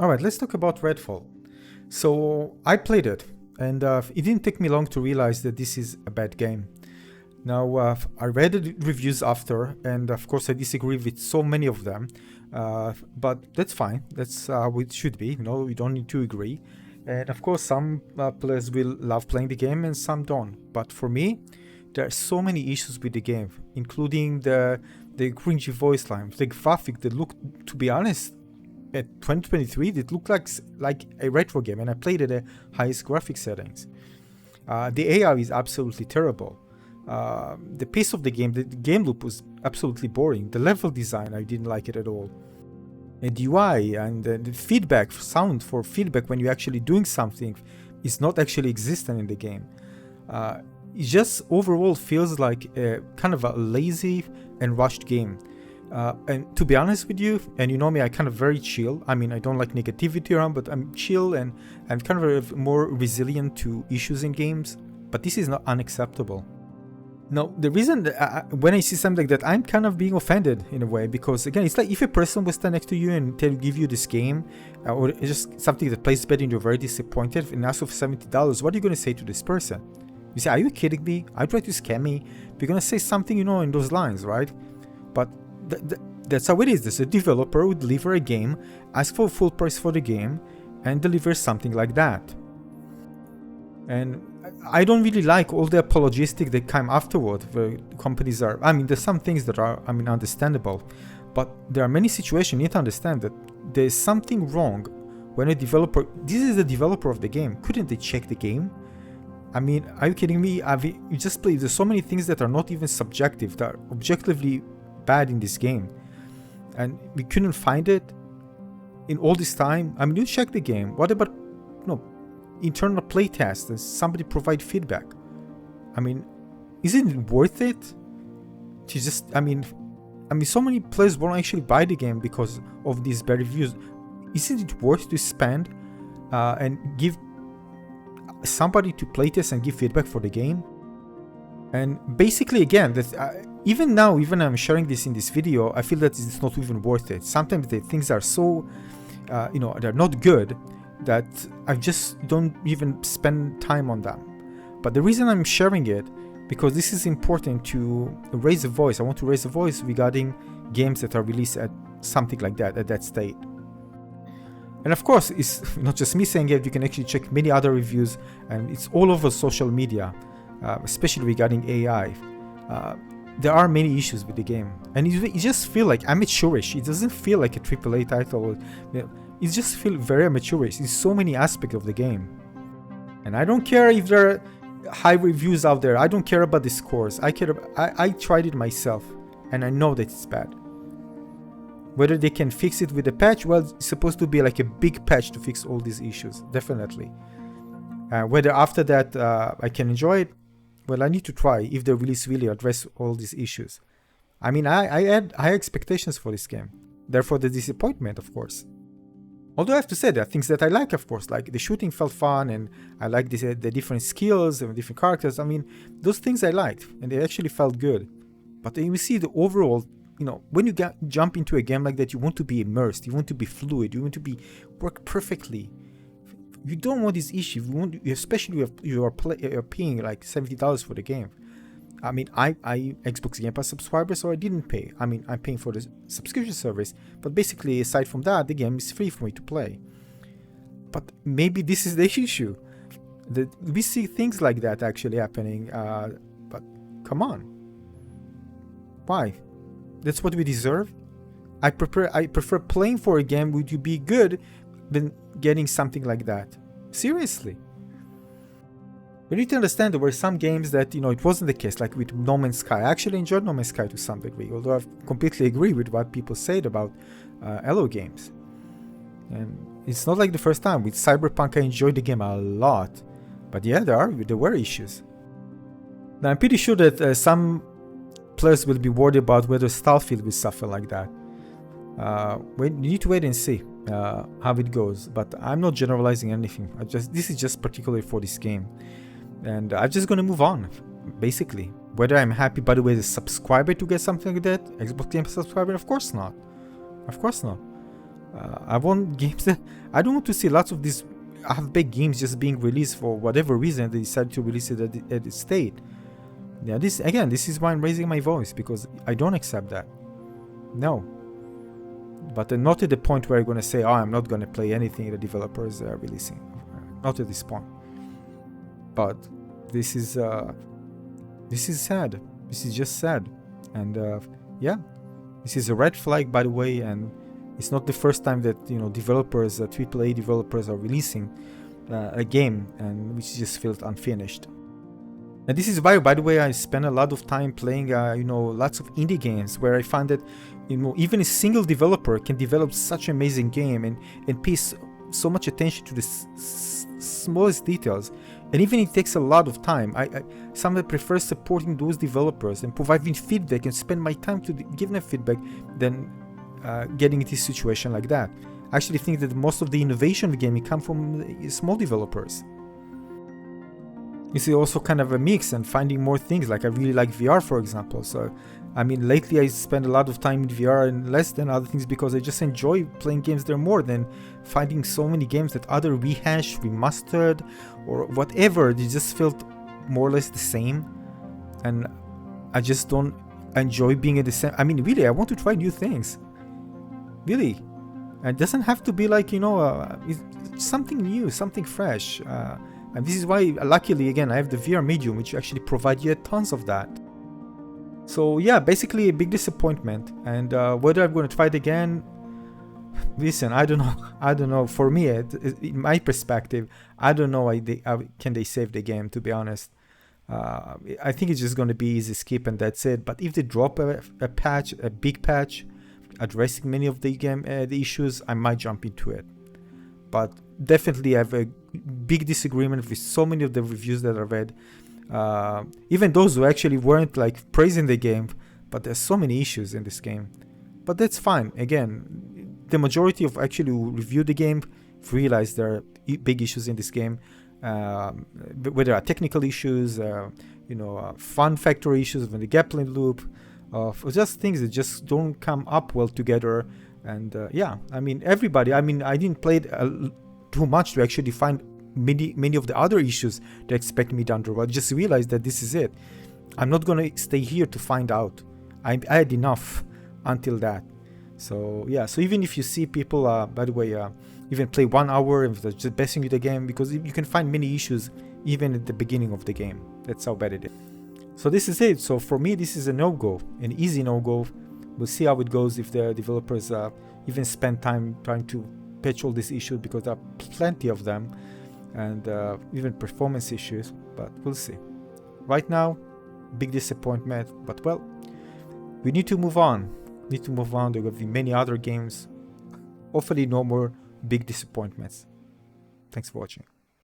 Alright, let's talk about Redfall. So I played it, and it didn't take me long to realize that this is a bad game. Now, I read the reviews after, and of course I disagree with so many of them, but that's fine. That's how it should be. We don't need to agree. And of course, some players will love playing the game and some don't. But for me, there are so many issues with the game, including the cringy voice lines, the graphic that look, to be honest, at 2023, it looked like a retro game, and I played at the highest graphic settings. The AI is absolutely terrible. The pace of the game loop was absolutely boring. The level design, I didn't like it at all. And the UI and the feedback, sound for feedback when you're actually doing something is not actually existent in the game. It just overall feels like a kind of a lazy and rushed game. And to be honest with you, and you know me, I kind of very chill. I mean, I don't like negativity around, but I'm chill and I'm kind of more resilient to issues in games. But this is not unacceptable. Now, the reason that when I see something like that, I'm kind of being offended in a way, because again, it's like if a person will stand next to you and give you this game, or just something that plays bad and you're very disappointed and ask for $70, what are you going to say to this person? You say, are you kidding me? Are you trying to scam me? You're going to say something, in those lines, right? But that's how it is. There's a developer who deliver a game, ask for full price for the game, and deliver something like that. And I don't really like all the apologistic that come afterward. The companies are, there's some things that are, understandable, but there are many situations you need to understand that there's something wrong when a developer, this is the developer of the game, couldn't they check the game? Are you kidding me? You just play, there's so many things that are not even subjective, that are objectively bad in this game, and we couldn't find it in all this time. You check the game. What about internal playtest and somebody provide feedback? Isn't it worth it to just so many players won't actually buy the game because of these bad reviews? Isn't it worth to spend and give somebody to playtest and give feedback for the game? And basically, again, that even now, even I'm sharing this in this video, I feel that it's not even worth it. Sometimes the things are so they're not good that I just don't even spend time on them. But the reason I'm sharing it, because this is important to raise a voice. I want to raise a voice regarding games that are released at something like that, at that state. And of course, it's not just me saying it. You can actually check many other reviews, and it's all over social media, especially regarding AI. There are many issues with the game, and it just feels like amateurish. It doesn't feel like a AAA title. It just feels very amateurish in so many aspects of the game. And I don't care if there are high reviews out there. I don't care about the scores. I tried it myself, and I know that it's bad. Whether they can fix it with a patch, well, it's supposed to be like a big patch to fix all these issues, definitely. Whether after that I can enjoy it, well, I need to try if the release really address all these issues. I had high expectations for this game. Therefore, the disappointment, of course. Although I have to say, there are things that I like, of course, like the shooting felt fun, and I like the different skills and different characters. Those things I liked, and they actually felt good. But then you see the overall, when you jump into a game like that, you want to be immersed, you want to be fluid, you want to work perfectly. You don't want this issue. Especially if you are paying like $70 for the game. I Xbox Game Pass subscriber, so I didn't pay. I'm paying for the subscription service, but basically, aside from that, the game is free for me to play. But maybe this is the issue. That we see things like that actually happening. But come on, why? That's what we deserve. I prefer playing for a game would you be good than getting something like that. Seriously. We need to understand there were some games that, it wasn't the case, like with No Man's Sky. I actually enjoyed No Man's Sky to some degree, although I completely agree with what people said about Elo games. And it's not like the first time. With Cyberpunk, I enjoyed the game a lot. But yeah, there were issues. Now, I'm pretty sure that some players will be worried about whether Starfield will suffer like that. You need to wait and see how it goes. But I'm not generalizing anything. This is just particularly for this game. And I'm just going to move on, basically. Whether I'm happy, by the way, as a subscriber to get something like that, Xbox Game Pass subscriber, of course not. Of course not. I want games that I don't want to see lots of these half-baked games just being released for whatever reason they decide to release it at its state. Yeah, this is why I'm raising my voice, because I don't accept that. No. But not at the point where I'm going to say, oh, I'm not going to play anything the developers are releasing. Not at this point. But this is sad. This is just sad. And yeah, this is a red flag, by the way, and it's not the first time that, you know, developers, AAA developers are releasing a game and which just feels unfinished. And this is why, by the way, I spend a lot of time playing, you know, lots of indie games where I find that, you know, even a single developer can develop such an amazing game and pay so much attention to the smallest details. And even it takes a lot of time. I sometimes prefer supporting those developers and providing feedback and spend my time to give them feedback than getting into a situation like that. I actually think that most of the innovation of gaming come from small developers. You see, also kind of a mix and finding more things. Like I really like VR, for example. So, I mean, lately I spend a lot of time in VR and less than other things because I just enjoy playing games there more than finding so many games that either rehashed, remastered, or whatever. They just felt more or less the same. And I just don't enjoy being in the same. I mean, really, I want to try new things. Really. And it doesn't have to be like, you know, something new, something fresh. And this is why, luckily, again, I have the VR medium, which actually provide you tons of that. So yeah, basically a big disappointment. And whether I'm going to try it again, listen, I don't know. I don't know. For me, in my perspective, I don't know can they save the game, to be honest. I think it's just going to be easy skip and that's it. But if they drop a patch, a big patch, addressing many of the issues, I might jump into it. But definitely I have a big disagreement with so many of the reviews that I read. Even those who actually weren't like praising the game, but there's so many issues in this game. But that's fine. Again, the majority of actually who review the game realize there are big issues in this game. Whether there are technical issues, you know, fun factor issues with the gameplay loop, just things that just don't come up well together. And yeah, I mean, everybody, I mean, I didn't play it too much to actually find many of the other issues that expect me down the road. I just realized that this is it. I'm not going to stay here to find out. I had enough until that. So yeah, so even if you see people, by the way, even play 1 hour and they're just besting you the game, because you can find many issues even at the beginning of the game. That's how bad it is. So this is it. So for me, this is a no-go, an easy no-go. We'll see how it goes if the developers even spend time trying to patch all these issues, because there are plenty of them, and even performance issues, but we'll see. Right now, big disappointment, but well, we need to move on. There will be many other games. Hopefully no more big disappointments. Thanks for watching.